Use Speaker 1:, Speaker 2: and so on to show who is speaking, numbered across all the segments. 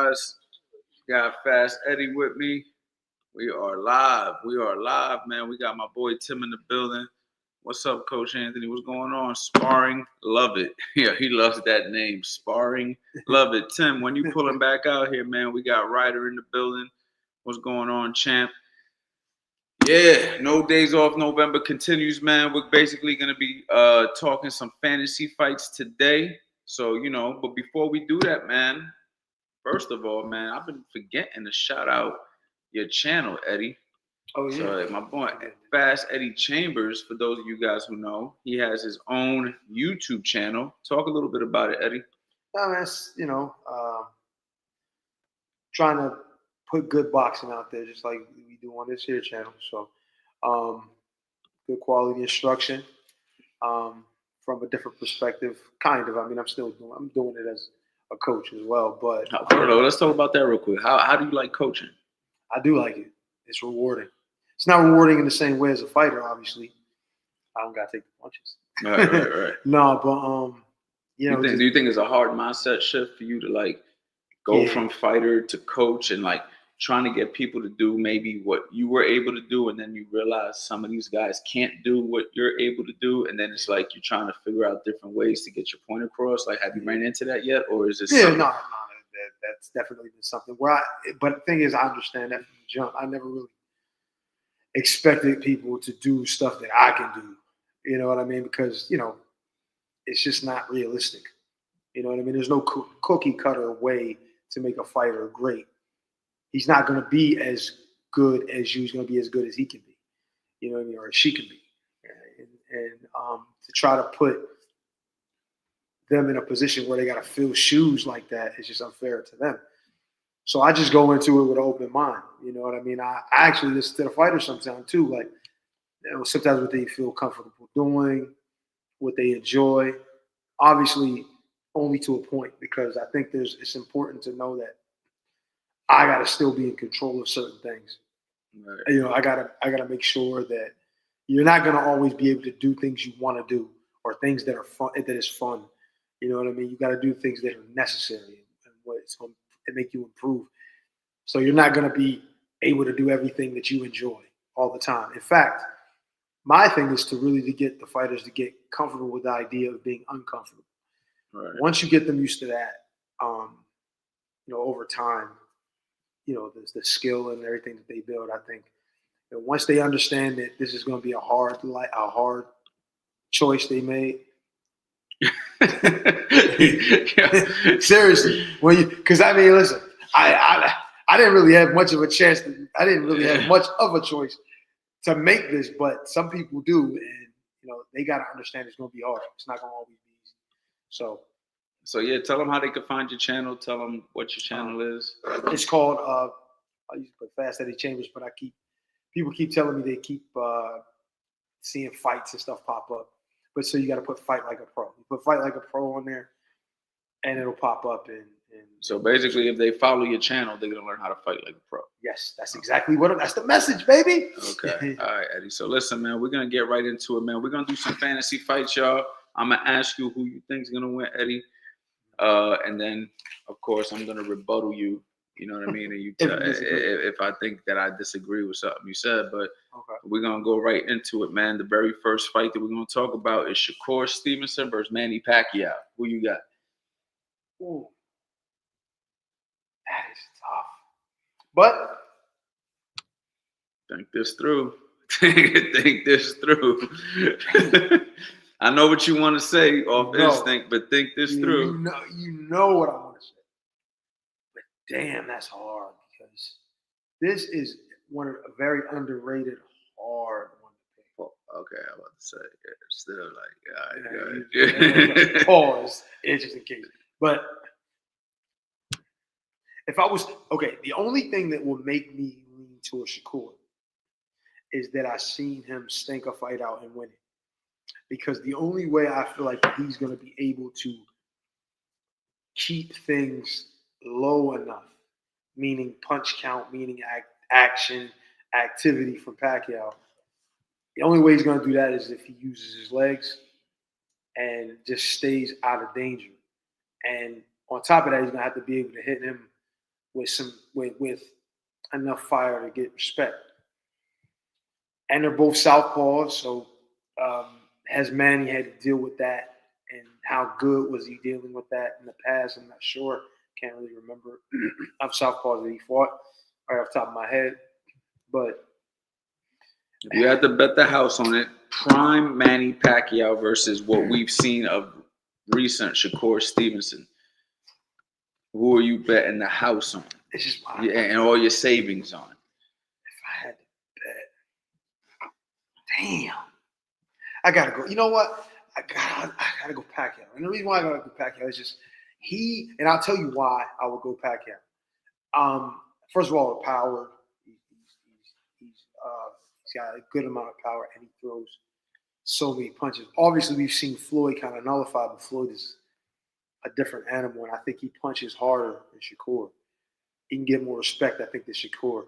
Speaker 1: guys? Got Fast Eddie with me. We are live. We are live, man. We got my boy Tim in the building. What's up, Coach Anthony? What's going on? Sparring, love it. Yeah, he loves that name, sparring, love it. Tim, when you pulling back out here, man, we got Ryder in the building. What's going on, champ? Yeah, no days off. November continues, man. We're basically gonna be talking some fantasy fights today. So but before we do that, man, first of all, man, I've been forgetting to shout out your channel, Eddie.
Speaker 2: Oh yeah.
Speaker 1: So my boy Fast Eddie Chambers, for those of you guys who know, he has his own YouTube channel. Talk a little bit about it, Eddie.
Speaker 2: That's trying to put good boxing out there, just like we do on this here channel. So, good quality instruction from a different perspective, kind of. I mean, I'm doing it as a coach as well. But
Speaker 1: let's talk about that real quick. How do you like coaching?
Speaker 2: I do like it. It's rewarding. It's not rewarding in the same way as a fighter, obviously. I don't gotta take the punches.
Speaker 1: Right.
Speaker 2: No, but
Speaker 1: do you think it's a hard mindset shift for you to go from fighter to coach and trying to get people to do maybe what you were able to do, and then you realize some of these guys can't do what you're able to do, and then it's like you're trying to figure out different ways to get your point across? Have you ran into that yet, or is this?
Speaker 2: No, that's definitely been something but the thing is, I understand that from the jump. I never really expected people to do stuff that I can do. You know what I mean? Because it's just not realistic. You know what I mean? There's no cookie cutter way to make a fighter great. He's not going to be as good as you. He's going to be as good as he can be. You know what I mean? Or as she can be. And to try to put them in a position where they got to fill shoes like that is just unfair to them. So I just go into it with an open mind. You know what I mean? I actually listen to the fighters sometimes too. Sometimes what they feel comfortable doing, what they enjoy. Obviously, only to a point, because I think it's important to know that I got to still be in control of certain things. Right. I gotta make sure that you're not gonna always be able to do things you want to do or things that are fun. That is fun. You know what I mean? You got to do things that are necessary and what's going to make you improve. So you're not going to be able to do everything that you enjoy all the time. In fact, my thing is to get the fighters to get comfortable with the idea of being uncomfortable. Right. Once you get them used to that, over time, the skill and everything that they build, I think that once they understand that this is going to be a hard choice they made. Seriously, because I mean, listen, I didn't really have much of a chance. I didn't really have much of a choice to make this, but some people do, and they got to understand it's going to be hard. It's not going to always be easy.
Speaker 1: So yeah, tell them how they can find your channel. Tell them what your channel is.
Speaker 2: It's called. I used to put Fast Eddie Chambers, but people keep telling me they keep seeing fights and stuff pop up. But so you got to put Fight Like a Pro. You put Fight Like a Pro on there, and it'll pop up. And
Speaker 1: so basically, if they follow your channel, they're gonna learn how to fight like a pro.
Speaker 2: Yes, that's exactly that's the message, baby.
Speaker 1: Okay, all right, Eddie. So listen, man, we're gonna get right into it, man. We're gonna do some fantasy fights, y'all. I'm gonna ask you who you think's gonna win, Eddie, and then of course I'm gonna rebuttal you. You know what I mean? And you if I think that I disagree with something you said, but we're gonna go right into it, man. The very first fight that we're gonna talk about is Shakur Stevenson versus Manny Pacquiao. Who you got?
Speaker 2: Ooh, that is tough. But
Speaker 1: think this through. Think this through. I know what you want to say off instinct, but think this through.
Speaker 2: You know what I want to say. But damn, that's hard, because this is a very underrated, hard one to pick.
Speaker 1: Oh, okay, I was about to say, still
Speaker 2: like, pause, just in case. But if I was, the only thing that will make me lean to a Shakur is that I've seen him stink a fight out and win it. Because the only way I feel like he's going to be able to keep things low enough, meaning punch count, meaning action, activity from Pacquiao, the only way he's going to do that is if he uses his legs and just stays out of danger. And on top of that, he's going to have to be able to hit him with enough fire to get respect. And they're both southpaws, so has Manny had to deal with that, and how good was he dealing with that in the past? I'm not sure. Can't really remember of southpaws that he fought right off the top of my head. But
Speaker 1: if you had to bet the house on it, prime Manny Pacquiao versus what we've seen of recent Shakur Stevenson, who are you betting the house on?
Speaker 2: it's just
Speaker 1: And all your savings on?
Speaker 2: If I had to bet, damn, I gotta go. You know what? I gotta go Pacquiao. And the reason why I gotta go Pacquiao is just and I'll tell you why I would go Pacquiao. First of all, the power. He's got a good amount of power, and he throws so many punches. Obviously, we've seen Floyd kind of nullified, but Floyd is a different animal, and I think he punches harder than Shakur. He can get more respect, I think, than Shakur.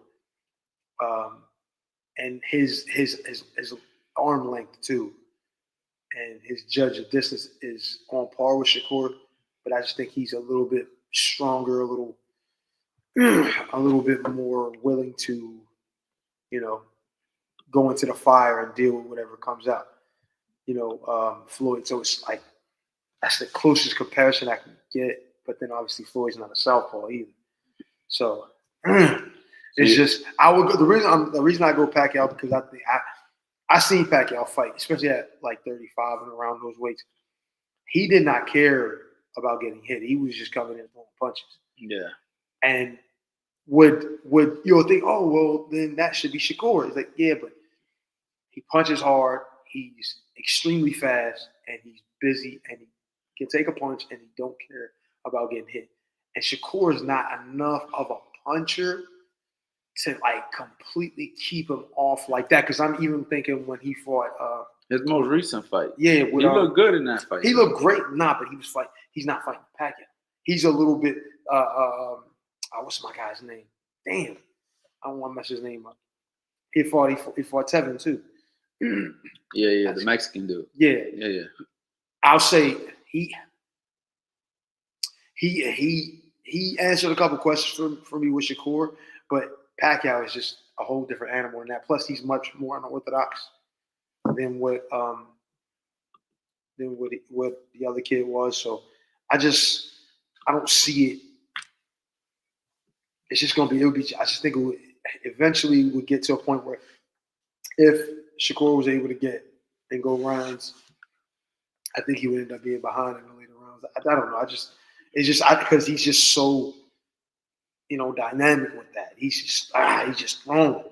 Speaker 2: And his arm length too, and his judge of distance is on par with Shakur. But I just think he's a little bit stronger, a little bit more willing to, go into the fire and deal with whatever comes out. Floyd. So it's like that's the closest comparison I can get. But then obviously Floyd's not a southpaw either. So it's just I would go. The reason I go Pacquiao because I think I seen Pacquiao fight, especially at like 35 and around those weights. He did not care about getting hit. He was just coming in and throwing punches.
Speaker 1: Yeah.
Speaker 2: And would you'll think, oh well, then that should be Shakur. It's like, yeah, but he punches hard. He's extremely fast, and he's busy, and he can take a punch, and he don't care about getting hit. And Shakur is not enough of a puncher to like completely keep him off like that. Because I'm even thinking when he fought
Speaker 1: his most recent fight.
Speaker 2: Yeah,
Speaker 1: he looked good in that fight.
Speaker 2: He looked great, but he was fighting. He's not fighting Pacquiao. He's a little bit. What's my guy's name? Damn, I don't want to mess his name up. He fought Tevin too.
Speaker 1: Yeah, the Mexican dude.
Speaker 2: Yeah. I'll say he answered a couple questions for me with Shakur, but Pacquiao is just a whole different animal than that. Plus, he's much more unorthodox than what the other kid was. So I don't see it. It's just gonna be. I just think eventually would get to a point where if Shakur was able to get and go rounds, I think he would end up being behind in the later rounds. I don't know. Because he's just so, dynamic with that. He's just thrown,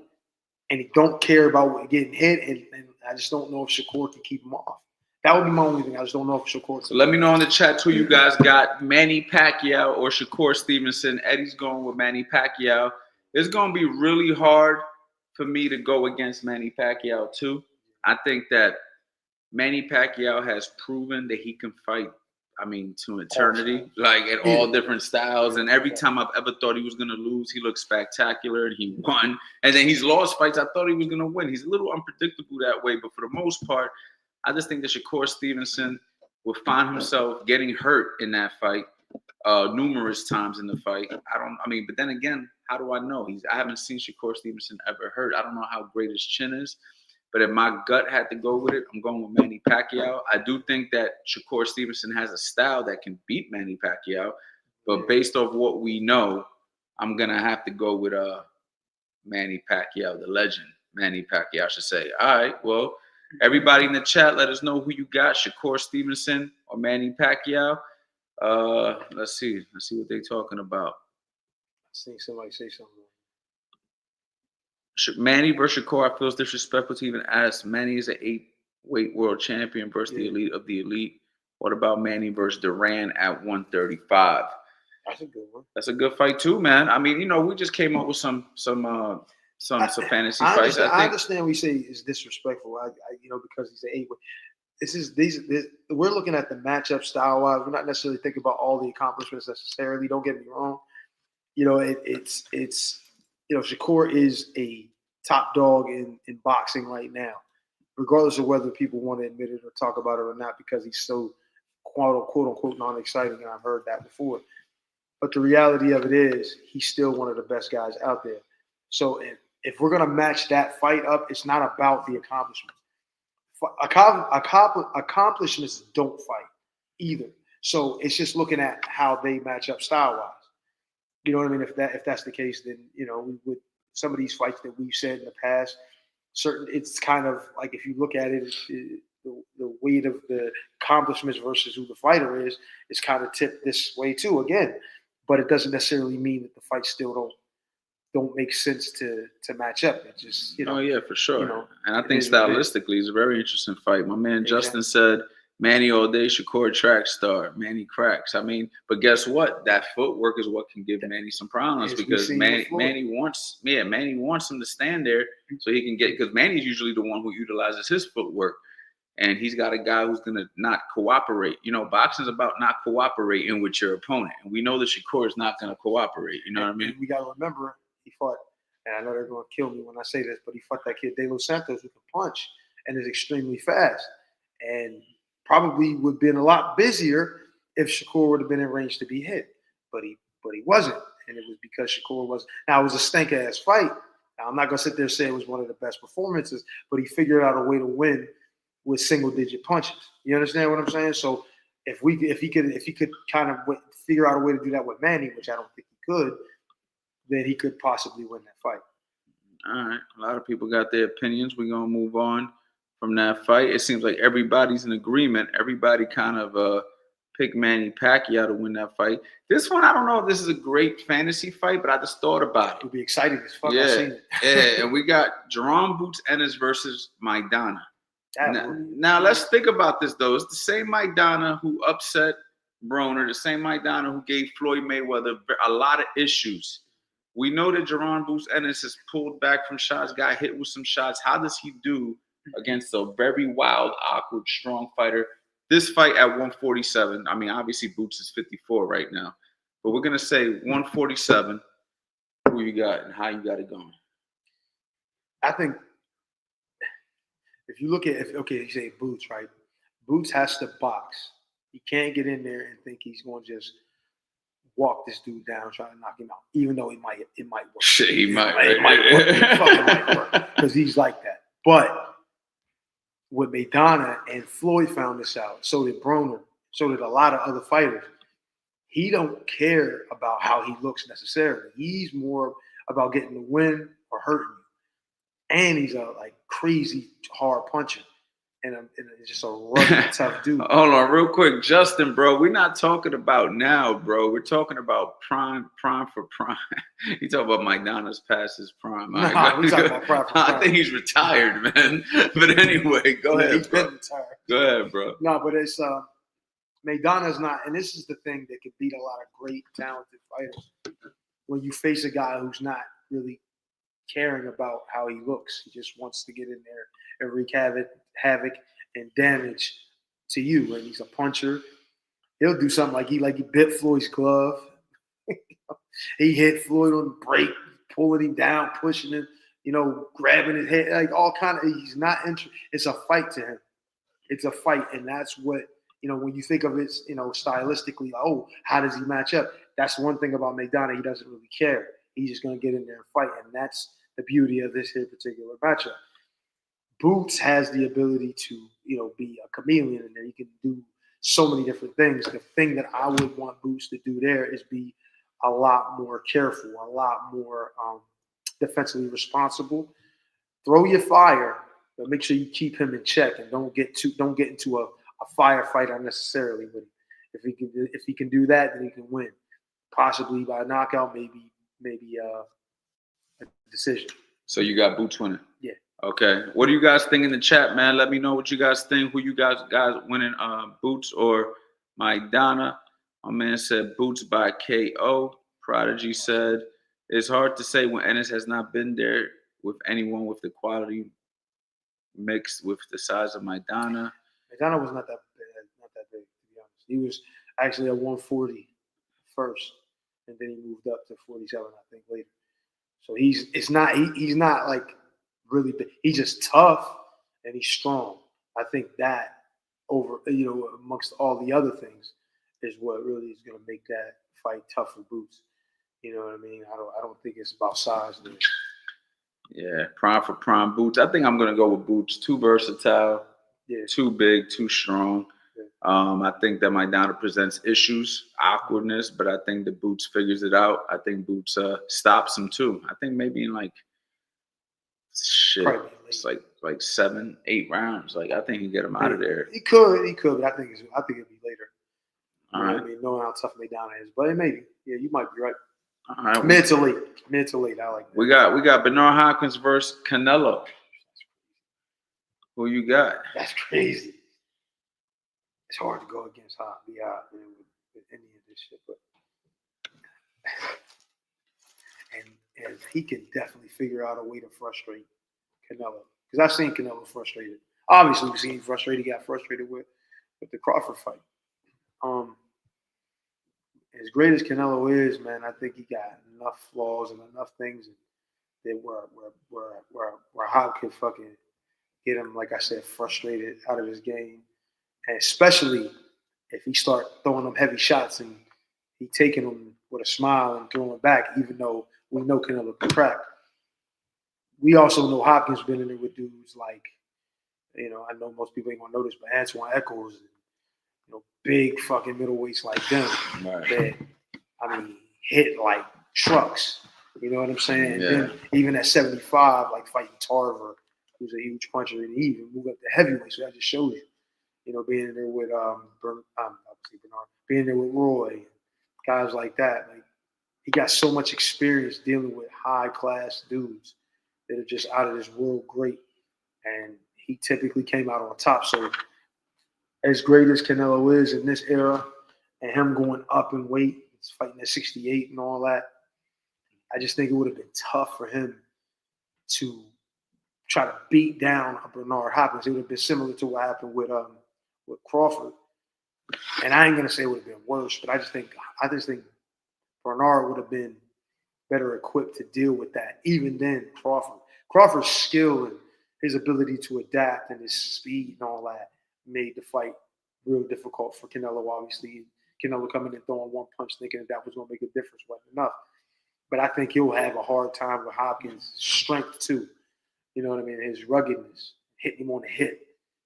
Speaker 2: and he don't care about getting hit. And I just don't know if Shakur can keep him off. That would be my only thing. I just don't know if Shakur.
Speaker 1: So let me know in the chat who you guys got, Manny Pacquiao or Shakur Stevenson. Eddie's going with Manny Pacquiao. It's going to be really hard for me to go against Manny Pacquiao too. I think that Manny Pacquiao has proven that he can fight, to eternity, like at all different styles. And every time I've ever thought he was going to lose, he looked spectacular and he won. And then he's lost fights I thought he was going to win. He's a little unpredictable that way, but for the most part, I just think that Shakur Stevenson will find himself getting hurt in that fight numerous times in the fight. But then again, how do I know? I haven't seen Shakur Stevenson ever hurt. I don't know how great his chin is. But if my gut had to go with it, I'm going with Manny Pacquiao. I do think that Shakur Stevenson has a style that can beat Manny Pacquiao. But based off what we know, I'm going to have to go with Manny Pacquiao, the legend. Manny Pacquiao, I should say. All right, well, everybody in the chat, let us know who you got, Shakur Stevenson or Manny Pacquiao. Let's see what they're talking about.
Speaker 2: I seen somebody say something.
Speaker 1: Manny versus Shakur, I feel it's disrespectful to even ask. Manny is an 8-weight world champion versus the elite of the elite. What about Manny versus Duran at 135?
Speaker 2: That's a good one.
Speaker 1: That's a good fight too, man. We just came up with some fantasy fights.
Speaker 2: I understand we say it's disrespectful. Because he's an 8-weight. We're looking at the matchup style wise. We're not necessarily thinking about all the accomplishments necessarily. Don't get me wrong. Shakur is a top dog in boxing right now, regardless of whether people want to admit it or talk about it or not, because he's so quote unquote non-exciting, and I've heard that before. But the reality of it is, he's still one of the best guys out there. So if we're gonna match that fight up, it's not about the accomplishment. Accomplishments don't fight either. So it's just looking at how they match up style wise. You know what I mean? If that's the case, then we would some of these fights that we've said in the past. It's kind of like if you look at it, the weight of the accomplishments versus who the fighter is kind of tipped this way too. Again, but it doesn't necessarily mean that the fights still don't make sense to match up. It just
Speaker 1: Oh yeah, for sure. And I think stylistically, it's a very interesting fight. My man Justin said, Manny all day, Shakur track star. Manny cracks. I mean, but guess what? That footwork is what can give Manny some problems because Manny wants him to stand there so he can get, because Manny's usually the one who utilizes his footwork. And he's got a guy who's gonna not cooperate. Boxing's about not cooperating with your opponent. And we know that Shakur is not gonna cooperate. You know what I mean?
Speaker 2: We gotta remember he fought, and I know they're gonna kill me when I say this, but he fought that kid De Los Santos who can punch and is extremely fast. And probably would have been a lot busier if Shakur would have been in range to be hit. But he wasn't. And it was because Shakur wasn't. Now, it was a stank-ass fight. Now, I'm not going to sit there and say it was one of the best performances, but he figured out a way to win with single-digit punches. You understand what I'm saying? So if he could kind of figure out a way to do that with Manny, which I don't think he could, then he could possibly win that fight.
Speaker 1: All right. A lot of people got their opinions. We're going to move on from that fight. It seems like everybody's in agreement. Everybody kind of picked Manny Pacquiao to win that fight. This one, I don't know if this is a great fantasy fight, but I just thought about it.
Speaker 2: It would be exciting as fuck.
Speaker 1: Yeah, yeah. And we got Jerome Boots Ennis versus Maidana. Now, let's think about this, though. It's the same Maidana who upset Broner, the same Maidana who gave Floyd Mayweather a lot of issues. We know that Jerome Boots Ennis has pulled back from shots, got hit with some shots. How does he do against a very wild, awkward, strong fighter? This fight at 147, I mean, obviously Boots is 54 right now, but we're going to say 147, who you got and how you got it going.
Speaker 2: I think if you look at, you say Boots, right? Boots has to box. He can't get in there and think he's going to just walk this dude down, trying to knock him out, even though it might work.
Speaker 1: Shit, it might
Speaker 2: work. It fucking might work because he's like that. But with Maidana and Floyd found this out, so did Broner, so did a lot of other fighters. He don't care about how he looks necessarily. He's more about getting the win or hurting you. And he's a crazy hard puncher. And it's just a rugged, tough dude.
Speaker 1: Hold on, real quick, Justin, bro. We're not talking about now, bro. We're talking about prime for prime. You talk about Maidana's past his prime.
Speaker 2: We're talking about prime for prime.
Speaker 1: I think he's retired, man. But anyway, go ahead,
Speaker 2: he's
Speaker 1: bro.
Speaker 2: been retired.
Speaker 1: Go ahead, bro.
Speaker 2: No, but it's Maidana's not, and this is the thing that could beat a lot of great, talented fighters. When you face a guy who's not really caring about how he looks, he just wants to get in there and wreak havoc and damage to you. And he's a puncher. He'll do something like he bit Floyd's glove. He hit Floyd on the break, pulling him down, pushing him, grabbing his head, all kind of. He's not interested. It's a fight to him. It's a fight, and that's what when you think of it, stylistically. How does he match up? That's one thing about Maidana. He doesn't really care. He's just going to get in there and fight, and that's the beauty of this here particular matchup. Boots has the ability to, be a chameleon in there. He can do so many different things. The thing that I would want Boots to do there is be a lot more careful, a lot more defensively responsible. Throw your fire, but make sure you keep him in check and don't get into a firefight unnecessarily with him. If he can do that, then he can win, possibly by a knockout, maybe a decision.
Speaker 1: So you got Boots winning?
Speaker 2: Yeah.
Speaker 1: Okay. What do you guys think in the chat, man? Let me know what you guys think. Who you guys winning, Boots or Maidana? My man said Boots by KO. Prodigy said it's hard to say when Ennis has not been there with anyone with the quality mixed with the size of Maidana.
Speaker 2: Maidana was not that big, to be honest. He was actually at 140 first, and then he moved up to 47, I think, later. So he's not like really big. He's just tough and he's strong. I think that over amongst all the other things is what really is going to make that fight tougher boots. You know what I mean? I don't think it's about size. There.
Speaker 1: Yeah, prime for prime boots. I think I'm gonna go with boots. Too versatile,
Speaker 2: Yeah.
Speaker 1: too big, too strong.
Speaker 2: Yeah.
Speaker 1: I think that Maidana presents issues, awkwardness, but I think the boots figures it out. I think boots stops him too. I think maybe in like shit, it's like 7, 8 rounds. Like I think he get him out of there.
Speaker 2: He could, but I think it'd be later.
Speaker 1: All
Speaker 2: you know
Speaker 1: right.
Speaker 2: what I mean, knowing how tough Maidana is, but it may be. Yeah, you might be right.
Speaker 1: All right.
Speaker 2: Mid to late. I like that.
Speaker 1: We got Bernard Hopkins versus Canelo. Who you got?
Speaker 2: That's crazy. It's hard to go against Hop, man, with any of this shit, but and he can definitely figure out a way to frustrate Canelo. Because I've seen Canelo frustrated. Obviously, we've seen him frustrated. He got frustrated with the Crawford fight. As great as Canelo is, man, I think he got enough flaws and enough things that where Hop could fucking get him, like I said, frustrated out of his game. And especially if he start throwing them heavy shots and he taking them with a smile and throwing back, even though we know Canelo can crack. We also know Hopkins been in there with dudes like, I know most people ain't gonna know this, but Antoine Echols, big fucking middleweights like them that, hit like trucks. You know what I'm saying? And then even at 75, like fighting Tarver, who's a huge puncher, and he even moved up to heavyweight. So that just shows you, being there with Bernard, being there with Roy, guys like that. Like he got so much experience dealing with high class dudes that are just out of this world great, and he typically came out on top. So as great as Canelo is in this era, and him going up in weight, he's fighting at 68 and all that, I just think it would have been tough for him to try to beat down a Bernard Hopkins. It would have been similar to what happened with Crawford. And I ain't gonna say it would have been worse, but I just think Bernard would have been better equipped to deal with that. Even then, Crawford's skill and his ability to adapt and his speed and all that made the fight real difficult for Canelo. Obviously, Canelo coming and throwing one punch, thinking that was going to make a difference, wasn't enough. But I think he'll have a hard time with Hopkins' strength too. You know what I mean? His ruggedness, hitting him on the hip,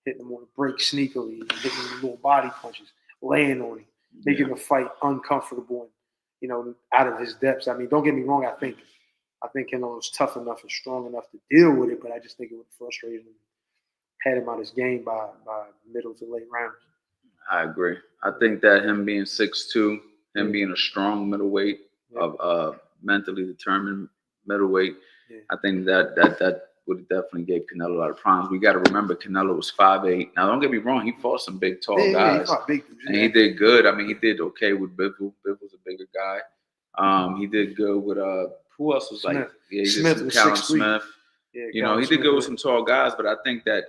Speaker 2: hitting him on the break sneakily, hitting him with little body punches, laying on him, making the fight uncomfortable and, out of his depths. I mean, don't get me wrong. I think Canelo's tough enough and strong enough to deal with it, but I just think it would frustrate him, had him out of his game by middle to late rounds.
Speaker 1: I agree. I think that him being 6'2", him being a strong middleweight, of mentally determined middleweight, I think that would have definitely gave Canelo a lot of problems. We got to remember Canelo was 5'8". Now, don't get me wrong, he fought some big, tall guys.
Speaker 2: He fought big dudes,
Speaker 1: and he did good. I mean, he did okay with Bivol. Bivol's a bigger guy. He did good with who else was
Speaker 2: Smith.
Speaker 1: He
Speaker 2: Smith
Speaker 1: did
Speaker 2: was
Speaker 1: Callum
Speaker 2: 6'3".
Speaker 1: Smith.
Speaker 2: Yeah,
Speaker 1: he did good with some tall guys, but I think that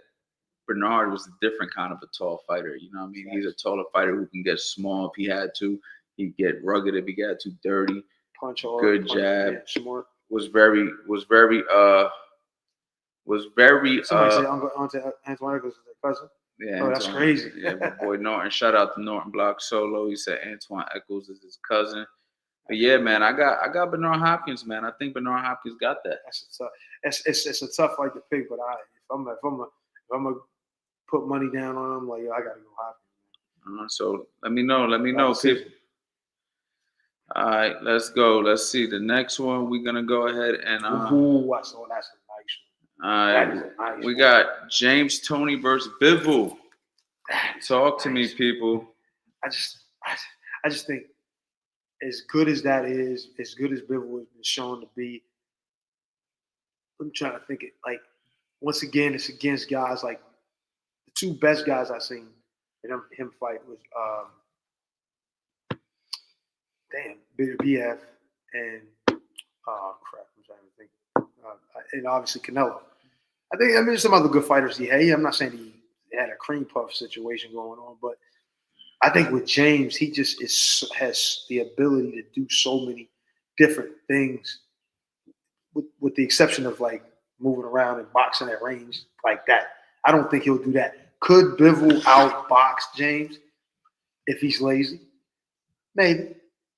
Speaker 1: Bernard was a different kind of a tall fighter. You know what I mean? He's a taller fighter who can get small if he had to. He'd get rugged if he got too dirty.
Speaker 2: Punch hard.
Speaker 1: Good jab.
Speaker 2: Smart.
Speaker 1: Was very. Somebody
Speaker 2: said Uncle Antoine Echols is their cousin.
Speaker 1: Yeah.
Speaker 2: Oh, that's crazy.
Speaker 1: Yeah, my boy Norton. Shout out to Norton Block Solo. He said Antoine Echols is his cousin. But yeah, man, I got Bernard Hopkins, man. I think Bernard Hopkins got that.
Speaker 2: It's a tough fight to pick, but if I'm gonna put money down on him, I gotta go Hopkins.
Speaker 1: So let me know, people. All right, let's go. Let's see the next one. We're gonna go ahead and
Speaker 2: that's a nice one.
Speaker 1: All right, we got James Toney versus Bivol. Talk to me, people.
Speaker 2: I just think, as good as that is, as good as Bivol has been shown to be, I'm trying to think it once again, it's against guys like the two best guys I've seen him fight was BF and I'm trying to think, and obviously Canelo. There's some other good fighters he had. I'm not saying he had a cream puff situation going on, but I think with James, he just has the ability to do so many different things, with the exception of moving around and boxing at range like that. I don't think he'll do that. Could Bivol outbox James if he's lazy? Maybe.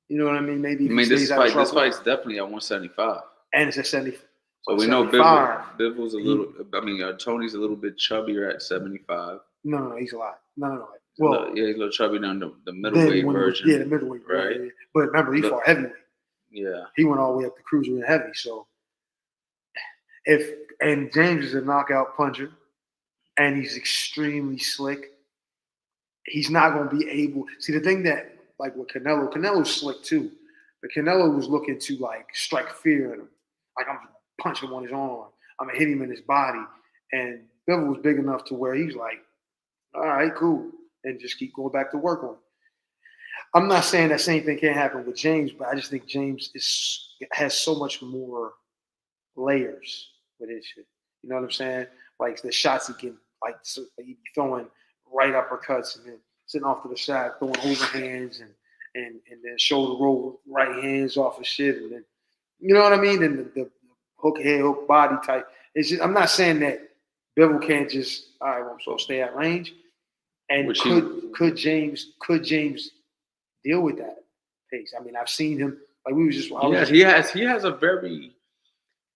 Speaker 2: You know what I mean? Maybe if
Speaker 1: I
Speaker 2: he
Speaker 1: mean,
Speaker 2: stays out of trouble.
Speaker 1: this fight's definitely at 175.
Speaker 2: And it's at 70.
Speaker 1: So we know
Speaker 2: 75.
Speaker 1: Bivol's a little. I mean, Tony's a little bit chubbier at 75.
Speaker 2: No, he's a lot. No.
Speaker 1: Well, yeah, he's a little chubby down the middleweight version.
Speaker 2: The middleweight,
Speaker 1: right?
Speaker 2: Yeah. But remember, he fought heavyweight.
Speaker 1: Yeah,
Speaker 2: he went all the way up to cruiser and heavy. So and James is a knockout puncher, and he's extremely slick. He's not going to be able. See, the thing that like with Canelo's slick too, but Canelo was looking to like strike fear in him. Like I'm gonna punch him on his arm. I'm gonna hit him in his body. And Bivol was big enough to where he's like, all right, cool, and just keep going back to work on it. I'm not saying that same thing can't happen with James, but I just think James has so much more layers with his shit. You know what I'm saying? Like the shots he can, like he be throwing right uppercuts and then sitting off to the side, throwing overhands and then shoulder roll right hands off of shit, and then you know what I mean? And the hook head, hook body type. It's just, I'm not saying that Bivol can't just, all right, well, I'm supposed to stay at range. And could James deal with that pace? I mean, I've seen him. Like we was just.
Speaker 1: He has a very.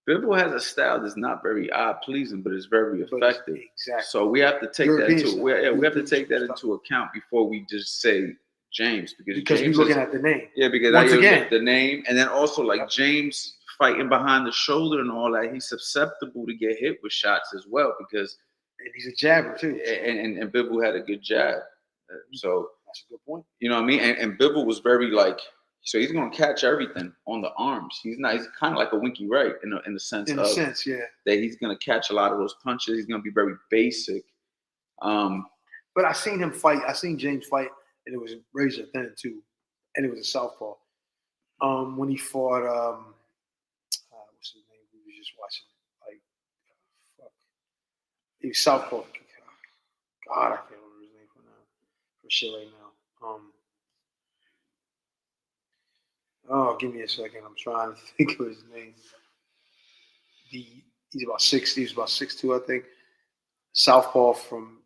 Speaker 1: Bivol has a style that's not very eye pleasing, but it's very effective.
Speaker 2: Exactly.
Speaker 1: So we have to take that into account before we just say James, because
Speaker 2: we're looking at the name.
Speaker 1: Yeah, because
Speaker 2: once again
Speaker 1: the name, and then also like James fighting behind the shoulder and all that, he's susceptible to get hit with shots as well because.
Speaker 2: And he's a jabber too.
Speaker 1: And Bivol had a good jab, so
Speaker 2: that's a good point.
Speaker 1: You know what I mean? And Bivol was very like. So he's gonna catch everything on the arms. He's kind of like a Winky Wright in the sense that he's gonna catch a lot of those punches. He's gonna be very basic.
Speaker 2: But I seen him fight. I seen James fight, and it was razor thin too, and it was a southpaw. When he fought, what's his name? We were just watching. He was southpaw. God, I can't remember his name for shit right now. Oh, give me a second. I'm trying to think of his name. He's about 6'. He was about 6'2", I think. Southpaw from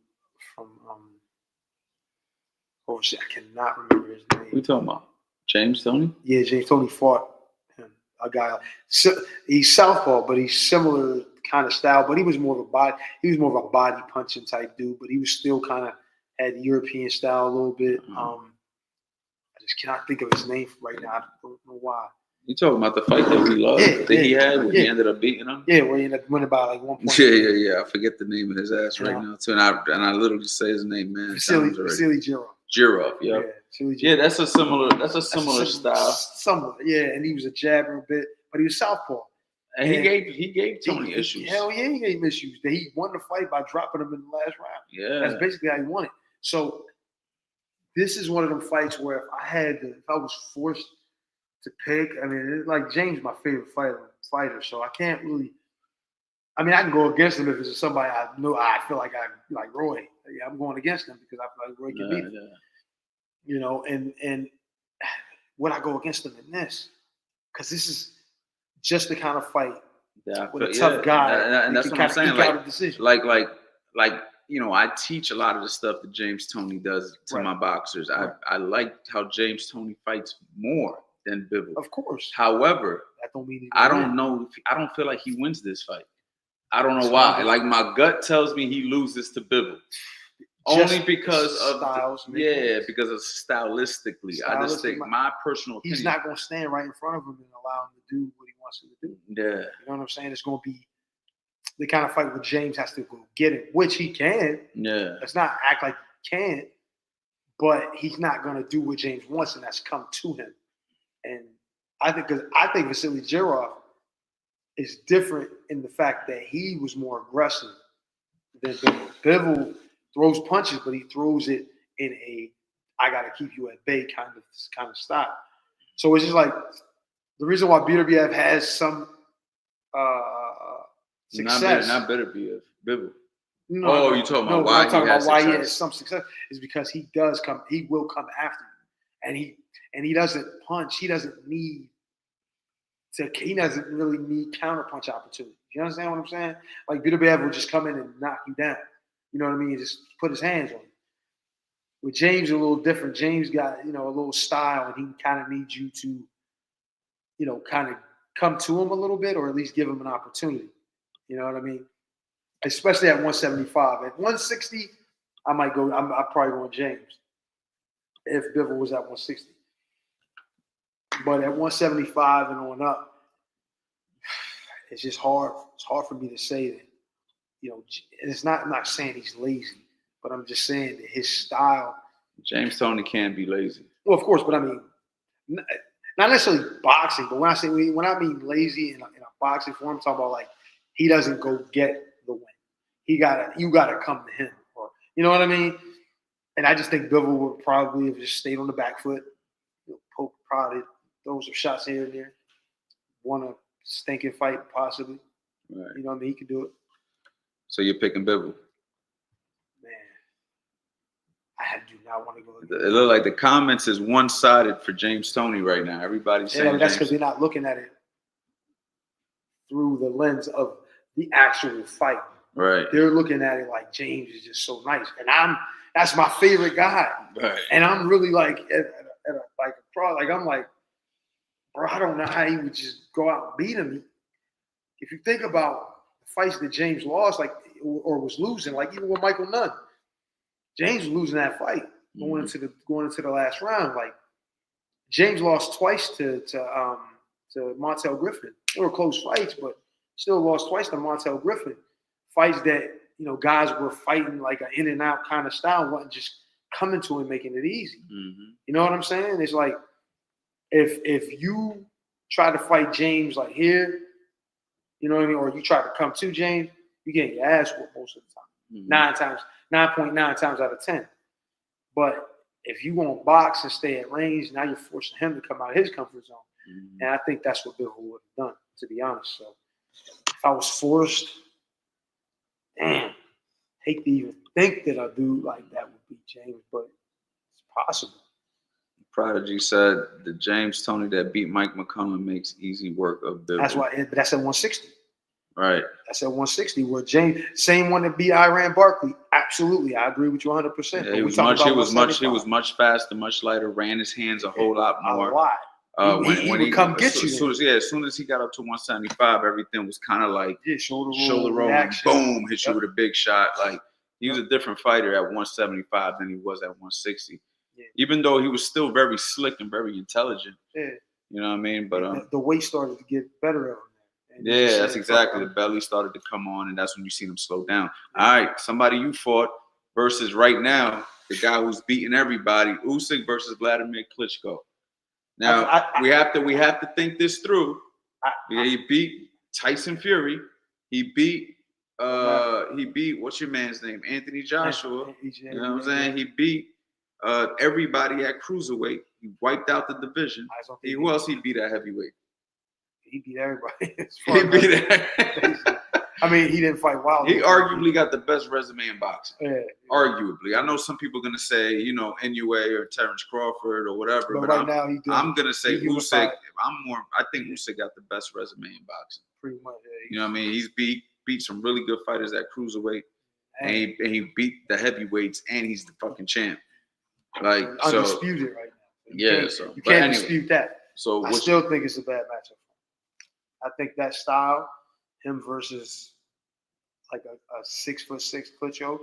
Speaker 2: oh shit, I cannot remember his name.
Speaker 1: Who you talking about? James Toney?
Speaker 2: Yeah, James Toney fought him. A guy. So he's southpaw, but he's similar kind of style. But he was more of a body. He was more of a body punching type dude. But he was still kind of had European style a little bit.
Speaker 1: Mm-hmm.
Speaker 2: I just cannot think of his name right now. I don't know why.
Speaker 1: You talking about the fight that we lost? He had when he ended up beating him?
Speaker 2: Yeah, where he ended up winning by like 1 point.
Speaker 1: Yeah. I forget the name of his ass right now too, and I literally say his name, man.
Speaker 2: Vasily Jirov.
Speaker 1: Jirov, yeah, that's a similar style.
Speaker 2: Similar, yeah, and he was a jabber a bit, but he was southpaw.
Speaker 1: And he gave Tony issues.
Speaker 2: Hell yeah, he gave him issues. He won the fight by dropping him in the last round.
Speaker 1: Yeah,
Speaker 2: that's basically how he won it. So this is one of them fights where if I was forced to pick, I mean, it's like James is my favorite fighter, so I can't really. I mean, I can go against him if it's somebody I know. I feel like I like Roy. Yeah, I'm going against him because I feel like Roy can beat him. Yeah. You know, and would I go against him in this? Because this is just the kind of fight with a tough guy,
Speaker 1: and that's what I'm saying. Like you know, I teach a lot of the stuff that James Toney does to my boxers. I like how James Toney fights more than Bivol.
Speaker 2: Of course.
Speaker 1: However,
Speaker 2: that don't mean
Speaker 1: I don't feel like he wins this fight. I don't know why. Like my gut tells me he loses to Bivol. Only because of styles. Because of stylistically. I just think my personal opinion.
Speaker 2: He's not going to stand right in front of him and allow him to do what he wants him to do.
Speaker 1: Yeah.
Speaker 2: You know what I'm saying? It's going to be the kind of fight where James has to go get it, which he can.
Speaker 1: Yeah.
Speaker 2: Let's not act like he can't, but he's not going to do what James wants, and that's come to him. And I think Vasily Jirov is different in the fact that he was more aggressive than Bivol. Bivol throws punches, but he throws it in a I gotta keep you at bay kind of style. So it's just like the reason why BWF has some success.
Speaker 1: Not BWF, Bivol.
Speaker 2: No,
Speaker 1: you're talking about why
Speaker 2: he has some success is because he will come after you. And he doesn't punch. He doesn't really need counterpunch opportunity. You understand what I'm saying? Like BWF will just come in and knock you down. You know what I mean? Just put his hands on you. With James, a little different. James got, a little style, and he kind of needs you to, kind of come to him a little bit, or at least give him an opportunity. You know what I mean? Especially at 175. At 160, I might go. I'm probably going James if Bivol was at 160. But at 175 and on up, it's just hard. It's hard for me to say that. It's not. I'm not saying he's lazy, but I'm just saying that his style.
Speaker 1: James Toney can't be lazy.
Speaker 2: Well, of course, but I mean, not necessarily boxing. But when I mean lazy in a boxing form, I'm talking about like he doesn't go get the win. You gotta come to him, or you know what I mean. And I just think Bivol would probably have just stayed on the back foot, poke, probably throw some shots here and there, won a stinking fight possibly.
Speaker 1: Right.
Speaker 2: You know what I mean? He could do it.
Speaker 1: So you're picking Bivol?
Speaker 2: Man, I do not want to go.
Speaker 1: It looks like the comments is one-sided for James Toney right now. Everybody's saying
Speaker 2: but that's because they're not looking at it through the lens of the actual fight.
Speaker 1: Right.
Speaker 2: They're looking at it like James is just so nice, and that's my favorite guy.
Speaker 1: Right.
Speaker 2: And I'm really like I'm like, bro, I don't know how he would just go out and beat him. If you think about the fights that James lost, like or was losing, like even with Michael Nunn, James was losing that fight going into the last round. Like James lost twice to Montel Griffin. They were close fights, but still lost twice to Montel Griffin. Fights that guys were fighting like an in and out kind of style, wasn't just coming to him making it easy.
Speaker 1: Mm-hmm.
Speaker 2: You know what I'm saying? It's like if you try to fight James like here, you know what I mean, or you try to come to James, you get your ass whooped most of the time. Mm-hmm. 9.9 times out of 10. But if you want to box and stay at range, now you're forcing him to come out of his comfort zone. Mm-hmm. And I think that's what Bivol would have done, to be honest. So if I was forced, damn, hate to even think that a dude like that would beat James, but it's possible.
Speaker 1: Prodigy said the James Toney that beat Mike McCullough makes easy work of Bivol.
Speaker 2: That's why, but that's at 160.
Speaker 1: Right.
Speaker 2: That's at 160. Where James, same one that beat Iran Barkley. Absolutely, I agree with you 100%.
Speaker 1: Yeah, he was much faster, much lighter. Ran his hands a whole lot more.
Speaker 2: A lot. He would come get you.
Speaker 1: As soon as he got up to 175, everything was kind of like shoulder roll, boom, hit you with a big shot. Like he was a different fighter at 175 than he was at 160. Yeah. Even though he was still very slick and very intelligent. Yeah. You know what I mean? But
Speaker 2: the weight started to get better of him.
Speaker 1: Yeah, that's exactly. The belly started to come on, and that's when you see him slow down. Yeah. All right, somebody you fought versus right now, the guy who's beating everybody, Usyk versus Vladimir Klitschko. Now we have to think this through. He beat Tyson Fury. He beat what's your man's name? Anthony Joshua. You know what I'm saying? He beat everybody at cruiserweight. He wiped out the division. Who else he beat at heavyweight?
Speaker 2: He beat everybody.
Speaker 1: He beat everybody.
Speaker 2: I mean, he didn't fight wild.
Speaker 1: He arguably got the best resume in boxing.
Speaker 2: Yeah.
Speaker 1: Arguably. I know some people are going to say, NUA or Terrence Crawford or whatever.
Speaker 2: But right now,
Speaker 1: I'm going to say Usyk. I think Usyk got the best resume in boxing.
Speaker 2: Pretty much, yeah.
Speaker 1: You know what I mean? He's beat some really good fighters at cruiserweight. And he beat the heavyweights, and he's the fucking champ. Like,
Speaker 2: undisputed right now. You can't dispute that.
Speaker 1: So
Speaker 2: I still think it's a bad matchup. I think that style, him versus like a 6'6" Klitschko,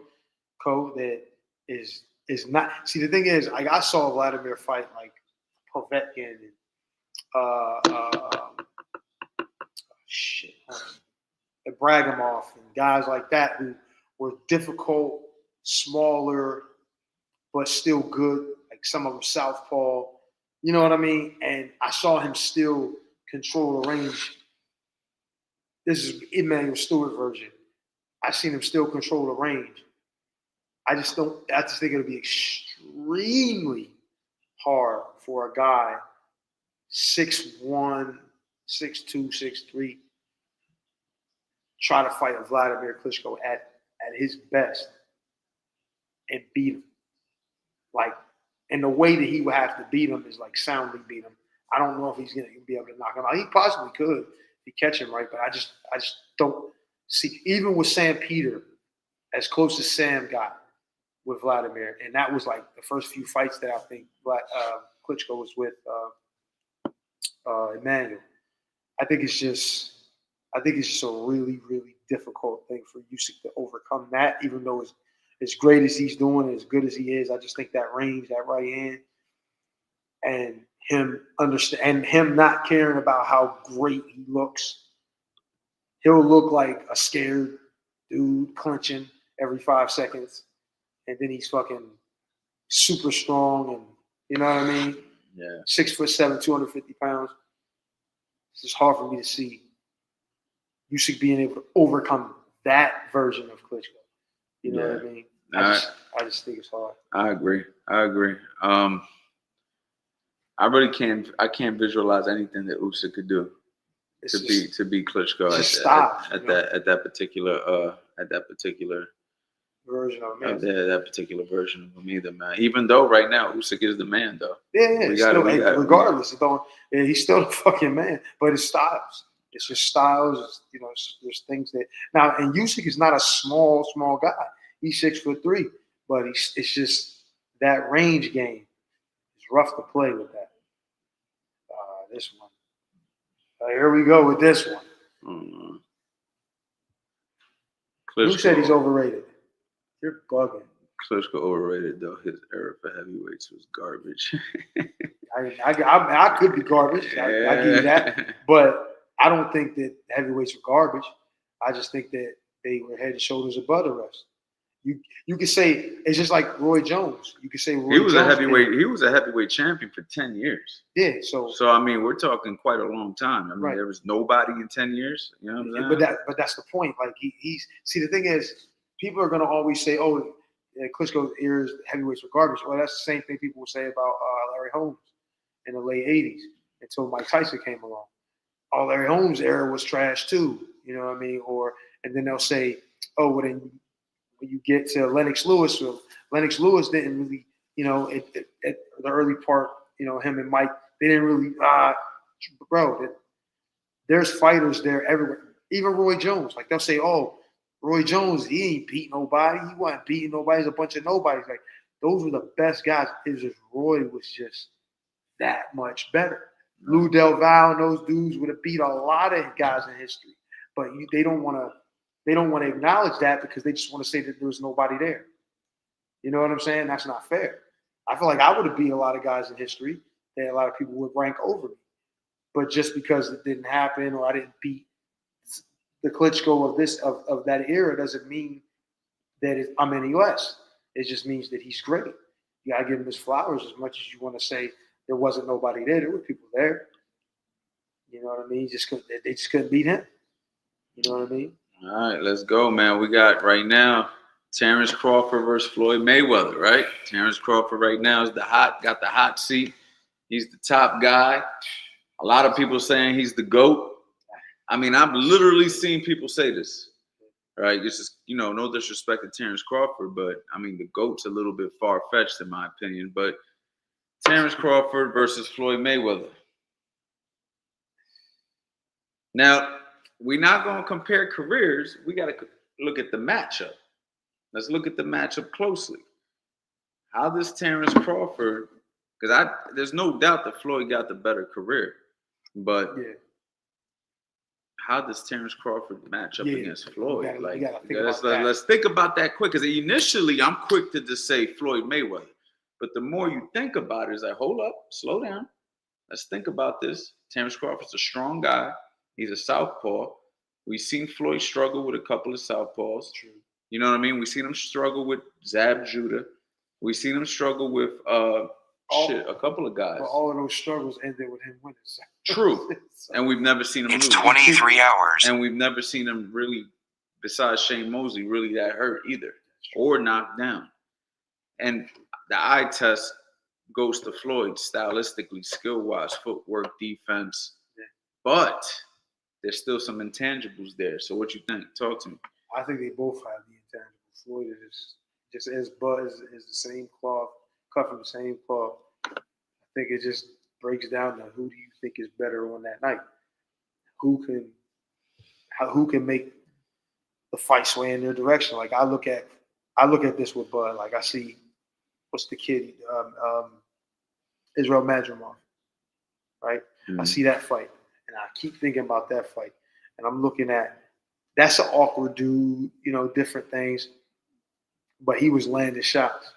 Speaker 2: that is not. See, the thing is, like I saw Vladimir fight like Povetkin and Bragimov and guys like that who were difficult, smaller, but still good. Like some of them southpaw, you know what I mean? And I saw him still control the range. This is Emmanuel Stewart version. I seen him still control the range. I just think it'll be extremely hard for a guy 6'1", 6'2", 6'3", try to fight a Vladimir Klitschko at his best and beat him. Like, and the way that he would have to beat him is like soundly beat him. I don't know if he's going to be able to knock him out. He possibly could if he catch him right, but I just don't see. Even with Sam Peter, as close as Sam got, with Vladimir, and that was like the first few fights that I think Klitschko was with Emmanuel. I think it's just a really, really difficult thing for Usyk to overcome that, even though as great as he's doing, as good as he is, I just think that range, that right hand, and him not caring about how great he looks. He'll look like a scared dude clenching every 5 seconds, and then he's fucking super strong, and you know what I mean?
Speaker 1: Yeah.
Speaker 2: 6'7", 250 pounds. It's just hard for me to see Usyk being able to overcome that version of Klitschko. You know what I mean? I just think it's hard.
Speaker 1: I agree. I really can't. I can't visualize anything that Usyk could do to beat Klitschko at that particular
Speaker 2: version of him.
Speaker 1: That particular version of him either, man. Even though right now Usyk is the man, though.
Speaker 2: Yeah. Regardless, he's still the fucking man. But it's styles. It's just styles. You know, there's things that now. And Usyk is not a small guy. He's 6'3", but it's just that range game. It's rough to play with that. This one. Here we go with this one. Who said he's overrated? You're bugging.
Speaker 1: Klitschko overrated, though. His era for heavyweights was garbage.
Speaker 2: I could be garbage. I give you that. But I don't think that heavyweights were garbage. I just think that they were head and shoulders above the rest. You could say it's just like Roy Jones. You could say
Speaker 1: he was a heavyweight champion for 10 years.
Speaker 2: Yeah,
Speaker 1: so I mean, we're talking quite a long time. I mean, there was nobody in 10 years. You know what I'm saying?
Speaker 2: But that's the point. Like he's see, the thing is, people are gonna always say, "Oh, Klitschko's eras heavyweights were garbage." Well, that's the same thing people will say about Larry Holmes in the late '80s until Mike Tyson came along. Oh, Larry Holmes' era was trash too. You know what I mean? And then they'll say, "Oh, well then." When you get to Lennox Lewis, Lennox Lewis didn't really, you know, at the early part, you know, him and Mike, they didn't really, there's fighters there everywhere. Even Roy Jones, like they'll say, oh, Roy Jones, he ain't beat nobody. He wasn't beating nobody. He's a bunch of nobodies. Like those were the best guys. It was just Roy was just that much better. Lou Del Valle and those dudes would have beat a lot of guys in history, but they don't want to acknowledge that because they just want to say that there was nobody there. You know what I'm saying? That's not fair. I feel like I would have beat a lot of guys in history that a lot of people would rank over me. But just because it didn't happen or I didn't beat the Klitschko of that era doesn't mean that I'm any less. It just means that he's great. You gotta give him his flowers as much as you want to say there wasn't nobody there. There were people there. You know what I mean? They just couldn't beat him. You know what I mean?
Speaker 1: All right, let's go, man. We got right now Terrence Crawford versus Floyd Mayweather, right? Terrence Crawford right now is got the hot seat. He's the top guy. A lot of people saying he's the GOAT. I mean, I've literally seen people say this, right? This is, you know, no disrespect to Terrence Crawford, but I mean, the GOAT's a little bit far-fetched in my opinion. But Terrence Crawford versus Floyd Mayweather. Now, we're not going to compare careers. We got to look at the matchup. Let's look at the matchup closely. How does Terrence Crawford, because there's no doubt that Floyd got the better career, but how does Terrence Crawford match up against Floyd? Let's think about that quick, because initially I'm quick to just say Floyd Mayweather, but the more you think about it, is like, hold up, slow down. Let's think about this. Terrence Crawford's a strong guy. He's a southpaw. We've seen Floyd struggle with a couple of southpaws.
Speaker 2: True.
Speaker 1: You know what I mean? We've seen him struggle with Zab Judah. We've seen him struggle with a couple of guys.
Speaker 2: But all of those struggles ended with him winning.
Speaker 1: True. And we've never seen him lose.
Speaker 3: It's 23 hours.
Speaker 1: And we've never seen him really, besides Shane Mosley, really that hurt either or knocked down. And the eye test goes to Floyd stylistically, skill-wise, footwork, defense.
Speaker 2: Yeah.
Speaker 1: But there's still some intangibles there. So what you think? Talk to me.
Speaker 2: I think they both have the intangibles. Floyd is just as Buzz is the same cloth, cut from the same cloth. I think it just breaks down to who do you think is better on that night? Who can make the fight sway in their direction? Like I look at I look at this with Bud. Like I see, what's the kid? Israel Madrimov, right? I see that fight, and I keep thinking about that fight, and I'm looking at that's an awkward dude, different things, but he was landing shots.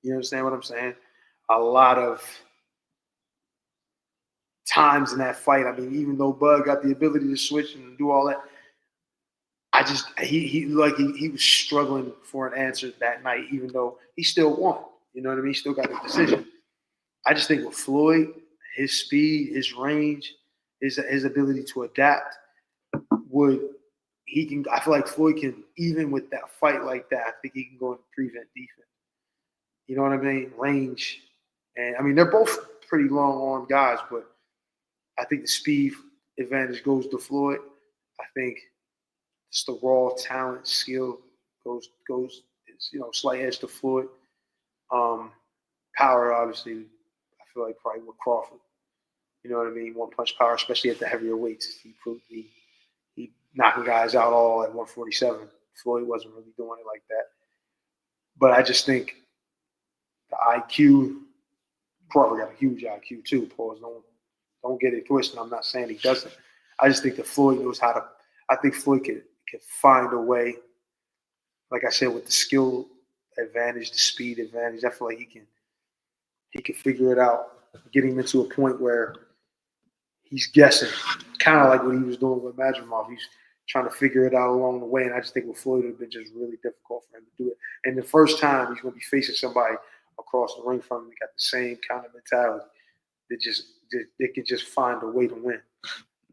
Speaker 2: You understand what I'm saying? A lot of times in that fight, I mean, even though Bud got the ability to switch and do all that, I just he was struggling for an answer that night, even though he still won. You know what I mean? He still got the decision. I just think with Floyd, his speed, his range, his ability to adapt, I feel like Floyd can, even with that fight like that, I think he can go and prevent defense. You know what I mean? Range. And I mean, they're both pretty long arm guys, but I think the speed advantage goes to Floyd. I think just the raw talent, skill goes slight edge to Floyd. Power, obviously, I feel like probably with Crawford. You know what I mean? One punch power, especially at the heavier weights. He proved he knocking guys out all at 147. Floyd wasn't really doing it like that. But I just think the IQ, Crawford got a huge IQ too. Pause. Don't get it twisted. I'm not saying he doesn't. I just think that Floyd knows how to. I think Floyd can find a way. Like I said, with the skill advantage, the speed advantage, I feel like he can figure it out. Get him into a point where he's guessing, kind of like what he was doing with Madrimov. He's trying to figure it out along the way, and I just think with Floyd, it would have been just really difficult for him to do it. And the first time he's going to be facing somebody across the ring from him that got the same kind of mentality. They can just find a way to win.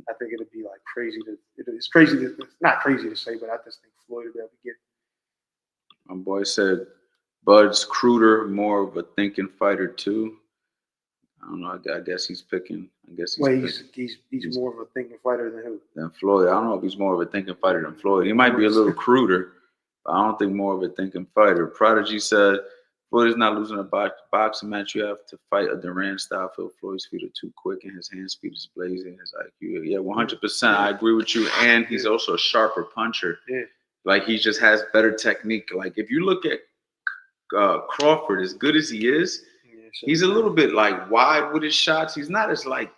Speaker 2: I think it'll be like crazy. It's not crazy to say, but I just think Floyd will be able to get it.
Speaker 1: My boy said Bud's cruder, more of a thinking fighter too. I don't know. I guess he's picking. He's
Speaker 2: more of a thinking fighter than who?
Speaker 1: Than Floyd. I don't know if he's more of a thinking fighter than Floyd. He might be a little cruder, but I don't think more of a thinking fighter. Prodigy said Floyd is not losing a boxing match. You have to fight a Duran style. Floyd's feet are too quick and his hand speed is blazing. His IQ, 100%. I agree with you. And he's also a sharper puncher.
Speaker 2: Yeah.
Speaker 1: Like he just has better technique. Like if you look at Crawford, as good as he is, he's a little bit like wide with his shots. He's not as like,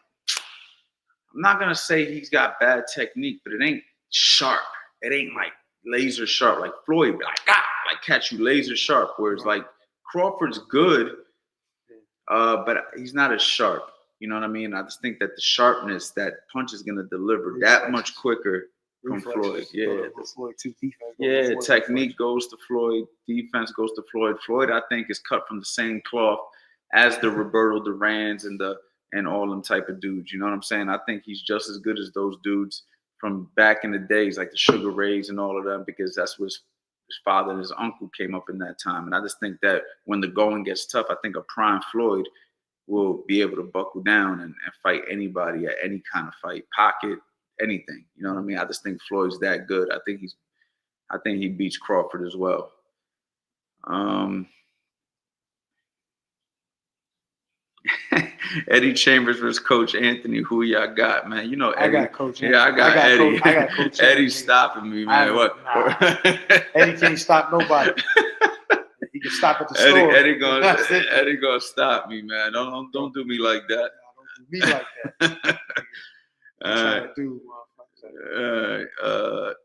Speaker 1: I'm not going to say he's got bad technique, but it ain't sharp. It ain't like laser sharp. Like Floyd, like catch you laser sharp. Whereas like Crawford's good, but he's not as sharp. You know what I mean? I just think that the sharpness, that punch is going to deliver that much quicker from Floyd. Yeah. Technique goes to Floyd. Defense goes to Floyd. Floyd, I think, is cut from the same cloth as the Roberto Durans and all them type of dudes. You know what I'm saying? I think he's just as good as those dudes from back in the days, like the Sugar Rays and all of them, because that's what his father and his uncle came up in that time. And I just think that when the going gets tough, I think a prime Floyd will be able to buckle down and fight anybody at any kind of fight, pocket, anything. You know what I mean? I just think Floyd's that good. I think he beats Crawford as well. Eddie Chambers versus Coach Anthony. Who y'all got, man? You know, Eddie.
Speaker 2: I got Coach Anthony.
Speaker 1: Yeah, I got Eddie.
Speaker 2: I got Coach
Speaker 1: Eddie's stopping me, man. What?
Speaker 2: Eddie can't stop nobody. He can stop at the store.
Speaker 1: Eddie gonna stop me, man. Don't do me like that.
Speaker 2: Don't do me like that.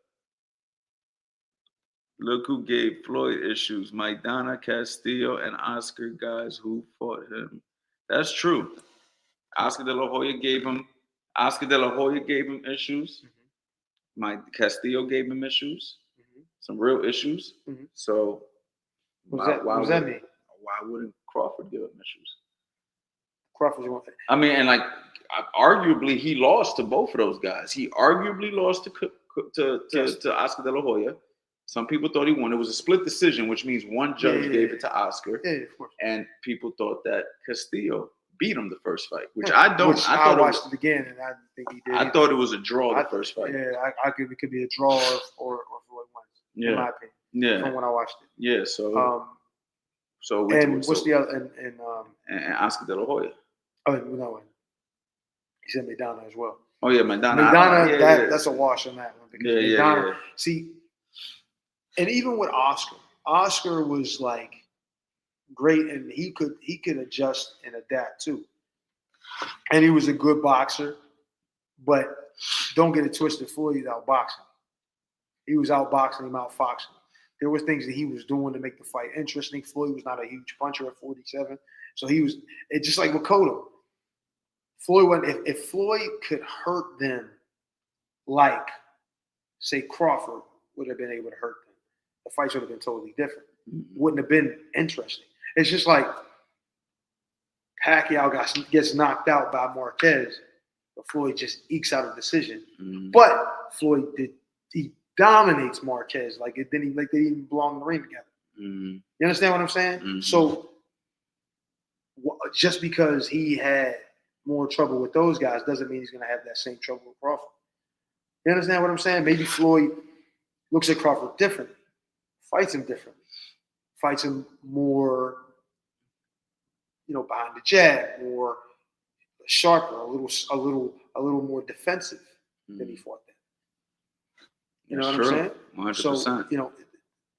Speaker 1: Look who gave Floyd issues. Maidana, Castillo, and Oscar, guys who fought him. That's true. Oscar De La Hoya gave him issues.
Speaker 2: Mm-hmm.
Speaker 1: Castillo gave him issues. Mm-hmm. Some real issues.
Speaker 2: Mm-hmm.
Speaker 1: So
Speaker 2: what does that mean?
Speaker 1: Why wouldn't Crawford give him issues?
Speaker 2: I
Speaker 1: mean, and like arguably he lost to both of those guys. He arguably lost to Oscar De La Hoya. Some people thought he won. It was a split decision, which means one judge gave it to Oscar.
Speaker 2: Yeah, of course.
Speaker 1: And people thought that Castillo beat him the first fight, which
Speaker 2: I
Speaker 1: don't.
Speaker 2: I watched it again, and I didn't think he did.
Speaker 1: I thought it was a draw the first fight.
Speaker 2: Yeah, it could be a draw or Floyd wins.
Speaker 1: Yeah.
Speaker 2: In my opinion.
Speaker 1: Yeah.
Speaker 2: From when I watched it.
Speaker 1: Yeah. So.
Speaker 2: The other?
Speaker 1: And Oscar De La Hoya.
Speaker 2: Oh no, he said Maidana as well.
Speaker 1: Oh yeah, Maidana.
Speaker 2: That's a wash on that one because Maidana. See, and even with Oscar, Oscar was like great, and he could adjust and adapt too. And he was a good boxer, but don't get it twisted. Floyd was outboxing. He was outboxing him, outfoxing. There were things that he was doing to make the fight interesting. Floyd was not a huge puncher at 47, so he was. It's just like with Cotto. Floyd went. If Floyd could hurt them, like say Crawford would have been able to hurt them, the fights would have been totally different. Wouldn't have been interesting. It's just like Pacquiao gets knocked out by Marquez, but Floyd just ekes out a decision.
Speaker 1: Mm-hmm.
Speaker 2: But Floyd he dominates Marquez like they didn't even belong in the ring together.
Speaker 1: Mm-hmm.
Speaker 2: You understand what I'm saying?
Speaker 1: Mm-hmm.
Speaker 2: So just because he had more trouble with those guys doesn't mean he's going to have that same trouble with Crawford. You understand what I'm saying? Maybe Floyd looks at Crawford differently, fights him differently, fights him more, behind the jab, more sharper, a little more defensive than he fought then. You know what I'm saying?
Speaker 1: 100%.
Speaker 2: So,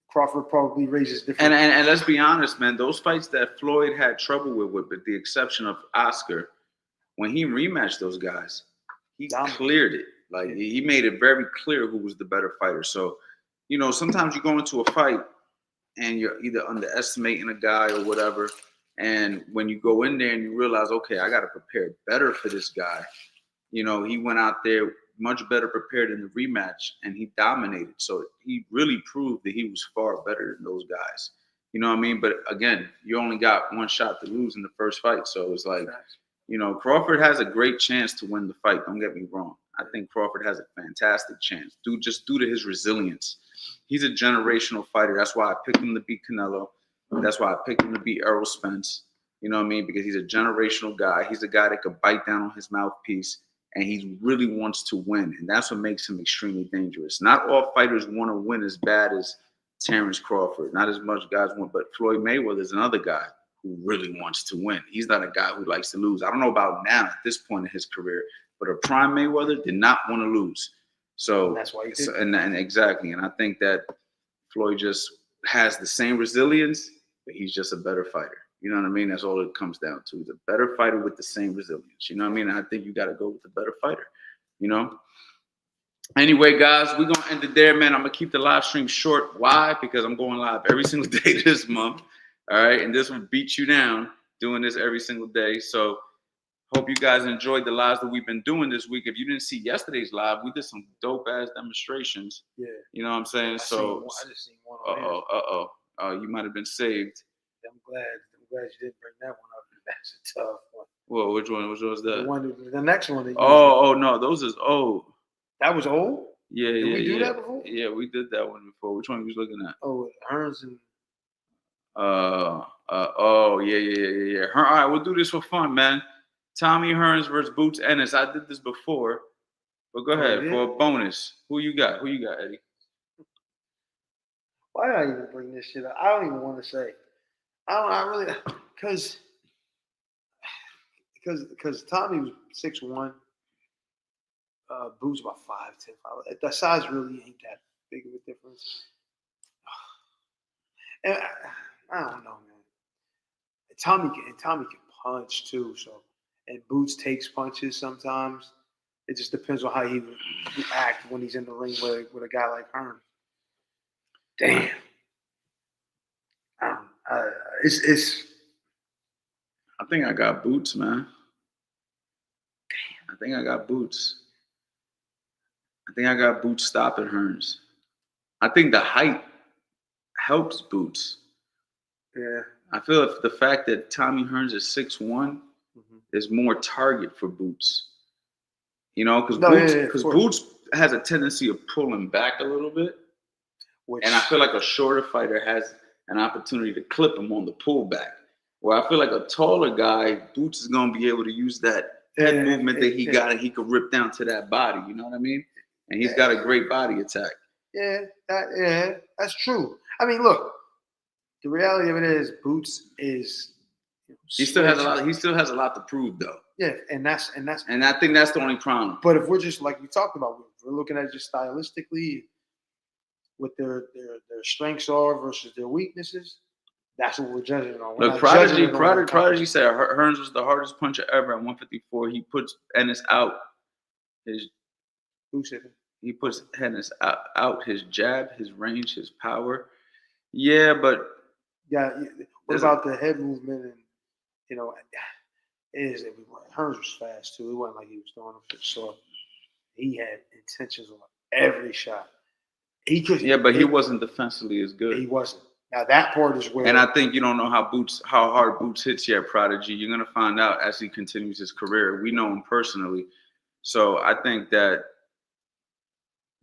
Speaker 2: Crawford probably raises different.
Speaker 1: And let's be honest, man. Those fights that Floyd had trouble with the exception of Oscar, when he rematched those guys, he cleared it. Like he made it very clear who was the better fighter. So, sometimes you go into a fight and you're either underestimating a guy or whatever. And when you go in there and you realize, okay, I got to prepare better for this guy. He went out there much better prepared in the rematch and he dominated. So he really proved that he was far better than those guys. You know what I mean? But again, you only got one shot to lose in the first fight. So it's like, Crawford has a great chance to win the fight. Don't get me wrong. I think Crawford has a fantastic chance, just due to his resilience. He's a generational fighter. That's why I picked him to beat Canelo. That's why I picked him to beat Errol Spence. You know what I mean? Because he's a generational guy. He's a guy that could bite down on his mouthpiece, and he really wants to win. And that's what makes him extremely dangerous. Not all fighters want to win as bad as Terrence Crawford. Not as much guys want, but Floyd Mayweather is another guy who really wants to win. He's not a guy who likes to lose. I don't know about now at this point in his career, but a prime Mayweather did not want to lose. So
Speaker 2: that's why he did.
Speaker 1: And exactly. And I think that Floyd just has the same resilience, but he's just a better fighter. You know what I mean? That's all it comes down to. The better fighter with the same resilience. You know what I mean? And I think you got to go with the better fighter. Anyway, guys, we're going to end it there, man. I'm going to keep the live stream short. Why? Because I'm going live every single day this month. All right. And this will beat you down doing this every single day. So hope you guys enjoyed the lives that we've been doing this week. If you didn't see yesterday's live, we did some dope ass demonstrations. Yeah. You know what I'm saying? I just
Speaker 2: seen one.
Speaker 1: You might have been saved.
Speaker 2: I'm glad you didn't bring that one up. That's a tough one.
Speaker 1: Well, which one? Which was that?
Speaker 2: The next one.
Speaker 1: No, those is old.
Speaker 2: That was old?
Speaker 1: Yeah,
Speaker 2: did we do that before?
Speaker 1: Yeah, we did that one before. Which one was you looking at?
Speaker 2: Oh, Hearns and.
Speaker 1: Yeah. All right, we'll do this for fun, man. Tommy Hearns versus Boots Ennis. I did this before, but go ahead for a bonus. Who you got, Eddie?
Speaker 2: Why did I even bring this shit up? I don't even want to say. Because Tommy was 6'1", Boots about 5'10". The size really ain't that big of a difference. And I don't know, man. Tommy can punch too, so and Boots takes punches sometimes. It just depends on how he would act when he's in the ring with a guy like Hearns. Damn. It's.
Speaker 1: I think I got Boots, man. I think I got Boots. I think I got Boots stopping Hearns. I think the height helps Boots.
Speaker 2: Yeah.
Speaker 1: I feel if the fact that Tommy Hearns is 6'1" is more target for Boots. Because Boots has a tendency of pulling back a little bit. And I feel like a shorter fighter has an opportunity to clip him on the pullback. Where I feel like a taller guy, Boots is going to be able to use that head movement that he got, and he could rip down to that body. You know what I mean? And he's got a great body attack.
Speaker 2: Yeah, that's true. I mean, look, the reality of it is, Boots is.
Speaker 1: He still has a lot to prove, though.
Speaker 2: Yeah, and I
Speaker 1: think that's the only problem.
Speaker 2: But if we're just like we talked about, we're looking at it just stylistically. what their strengths are versus their weaknesses. That's what we're judging it on. We're
Speaker 1: Look,
Speaker 2: not judging it on
Speaker 1: Prodigy said Hearns was the hardest puncher ever at 154. He puts Ennis out.
Speaker 2: Who said it?
Speaker 1: He puts Ennis out his jab, his range, his power. Yeah, but
Speaker 2: Yeah. What about the head movement and Hearns was fast too. It wasn't like he was throwing them shit soft. He had intentions on every shot. He could.
Speaker 1: Yeah, but he wasn't defensively as good.
Speaker 2: He wasn't. Now that part is where.
Speaker 1: And I think you don't know how hard Boots hits yet, Prodigy. You're gonna find out as he continues his career. We know him personally, so I think that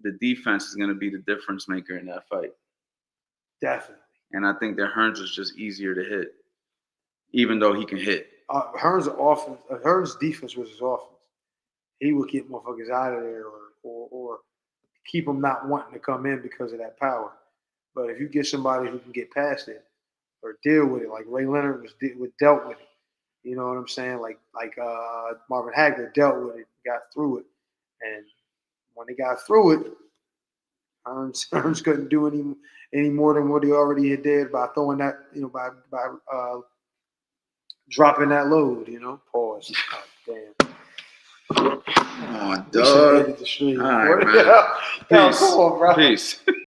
Speaker 1: the defense is gonna be the difference maker in that fight.
Speaker 2: Definitely.
Speaker 1: And I think that Hearns was just easier to hit, even though he can hit.
Speaker 2: Hearns' defense was his offense. He would get motherfuckers out of there or keep them not wanting to come in because of that power. But if you get somebody who can get past it or deal with it, like Ray Leonard was dealt with it, you know what I'm saying? Like Marvin Hagler dealt with it, got through it, and when he got through it, Hearns couldn't do any more than what he already did by throwing that, by dropping that load, Pause. Oh, damn.
Speaker 1: Come on, dog. All right, man.
Speaker 2: Peace. Come on, bro.
Speaker 1: Peace.